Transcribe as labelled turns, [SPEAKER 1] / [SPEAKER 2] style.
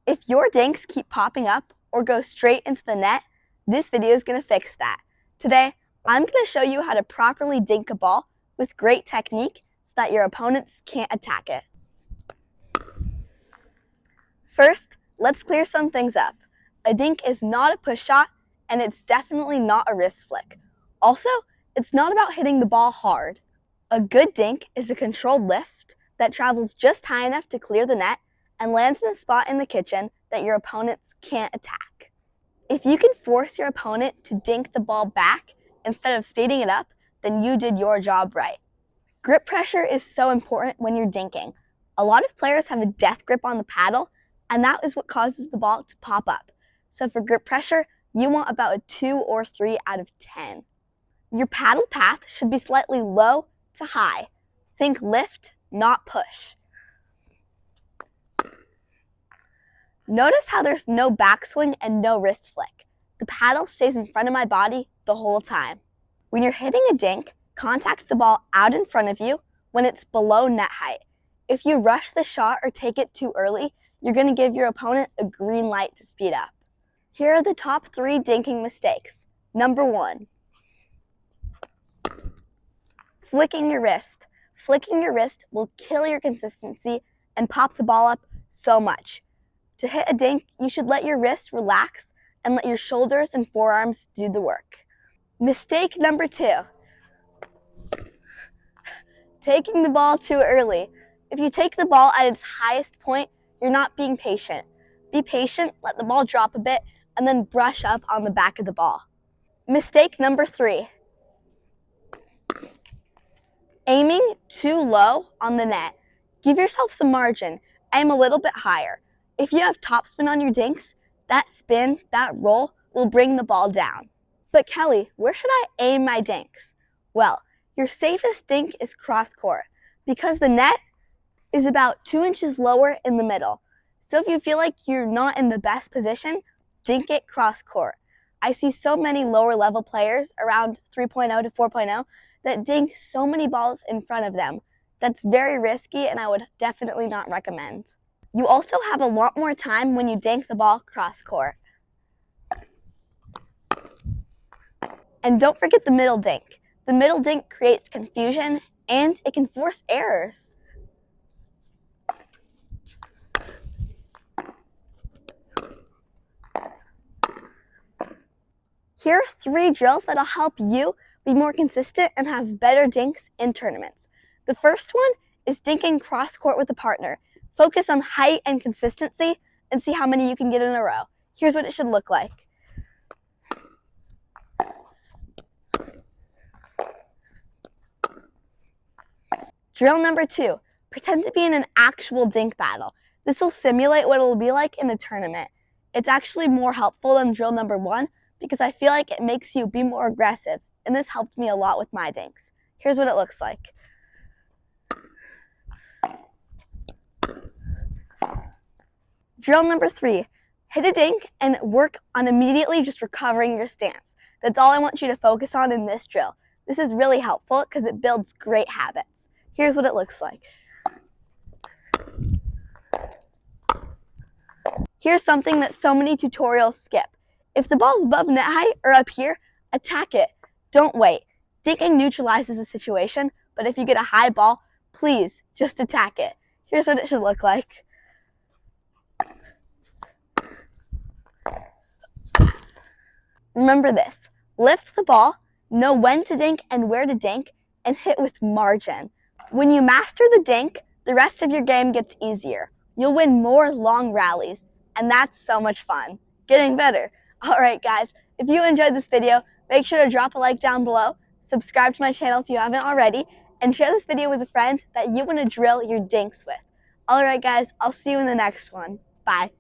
[SPEAKER 1] If your dinks keep popping up or go straight into the net, this video is going to fix that. Today, I'm going to show you how to properly dink a ball with great technique so that your opponents can't attack it. First, let's clear some things up. A dink is not a push shot, and it's definitely not a wrist flick. Also, it's not about hitting the ball hard. A good dink is a controlled lift that travels just high enough to clear the net and lands in a spot in the kitchen that your opponents can't attack. If you can force your opponent to dink the ball back instead of speeding it up, then you did your job right. Grip pressure is so important when you're dinking. A lot of players have a death grip on the paddle, and that is what causes the ball to pop up. So for grip pressure, you want about a 2 or 3 out of 10. Your paddle path should be slightly low to high. Think lift, not push. Notice how there's no backswing and no wrist flick. The paddle stays in front of my body the whole time. When you're hitting a dink, contact the ball out in front of you when it's below net height. If you rush the shot or take it too early, you're going to give your opponent a green light to speed up. Here are the top 3 dinking mistakes. Number 1, flicking your wrist. Flicking your wrist will kill your consistency and pop the ball up so much. To hit a dink, you should let your wrist relax and let your shoulders and forearms do the work. Mistake number 2, taking the ball too early. If you take the ball at its highest point, you're not being patient. Be patient, let the ball drop a bit, and then brush up on the back of the ball. Mistake number 3, aiming too low on the net. Give yourself some margin. Aim a little bit higher. If you have topspin on your dinks, that spin, that roll, will bring the ball down. But Kelly, where should I aim my dinks? Well, your safest dink is cross court because the net is about 2 inches lower in the middle. So if you feel like you're not in the best position, dink it cross court. I see so many lower level players around 3.0 to 4.0 that dink so many balls in front of them. That's very risky and I would definitely not recommend. You also have a lot more time when you dink the ball cross court. And don't forget the middle dink. The middle dink creates confusion and it can force errors. Here are 3 drills that'll help you be more consistent and have better dinks in tournaments. The first one is dinking cross court with a partner. Focus on height and consistency and see how many you can get in a row. Here's what it should look like. Drill number 2, pretend to be in an actual dink battle. This will simulate what it will be like in a tournament. It's actually more helpful than drill number 1 because I feel like it makes you be more aggressive, and this helped me a lot with my dinks. Here's what it looks like. Drill number 3, hit a dink and work on immediately just recovering your stance. That's all I want you to focus on in this drill. This is really helpful because it builds great habits. Here's what it looks like. Here's something that so many tutorials skip. If the ball's above net height or up here, attack it. Don't wait. Dinking neutralizes the situation, but if you get a high ball, please just attack it. Here's what it should look like. Remember this, lift the ball, know when to dink and where to dink, and hit with margin. When you master the dink, the rest of your game gets easier. You'll win more long rallies, and that's so much fun. Getting better. Alright guys, if you enjoyed this video, make sure to drop a like down below, subscribe to my channel if you haven't already, and share this video with a friend that you want to drill your dinks with. Alright guys, I'll see you in the next one. Bye.